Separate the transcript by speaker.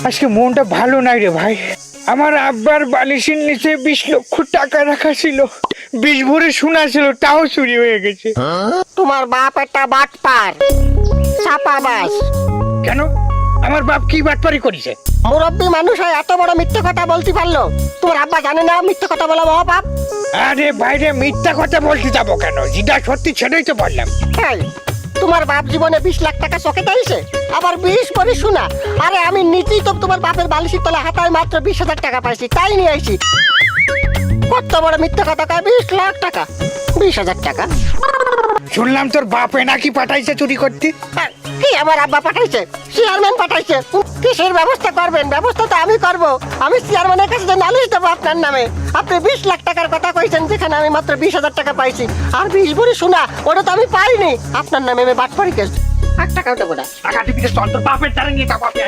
Speaker 1: আজকে মনটা ভালো নাই রে ভাই। আমার আব্বার বালিশের নিচে 20 লক্ষ টাকা রাখা ছিল, 20 ভরে সোনা ছিল, তাও চুরি হয়ে গেছে।
Speaker 2: তোমার বাপ একটা বাটপার, ছাপাবাজ।
Speaker 1: কেন? আমার বাপ কি বাটপারি করেছে?
Speaker 2: মুরব্বী মানুষ হয় এত বড় মিথ্যে কথা বলতে পারলো? তোমার আব্বা জানে না মিথ্যে কথা বলা মহাপাপ?
Speaker 1: আরে বাইরে মিথ্যা কথা বলতে যাবো কেন? যেটা সত্যি সেটাই তো বললাম।
Speaker 2: এই, তোমার বাপ জীবনে 20 লাখ টাকা চোখে দিয়েছে, আবার 20 ভরি সোনা। আরে আমি নিজেই তো তোমার বাপের বালিশের তলা হাতায় মাত্র 20,000 টাকা পাইছি, তাই নিয়ে আইছি। কত বড় মিথ্যে কথা কয়? 20 লাখ টাকা, 20,000 টাকা।
Speaker 1: শুনলাম তোর বাপে নাকি পাঠাইছে চুরি করতে।
Speaker 2: কি আমার আব্বা পাঠাইছে? চেয়ারম্যান পাঠাইছে। কিসের ব্যবস্থা করবেন? ব্যবস্থা তো আমি করব। আমি চেয়ারম্যানের কাছে যে নালিশ দেবো আপনার নামে। আপনি 20 লাখ টাকার কথা কইছেন, যেখানে আমি মাত্র 20,000 টাকা পাইছি। আর 20 ভরি সোনা, ওটা তো আমি পাইনি। আপনার নামে আমি বাটপারি কেস। 1 টাকাও দেবো না।
Speaker 1: টাকা দিবি তো, চল তোর বাপের দ্বারা নিয়ে যাবো আমি।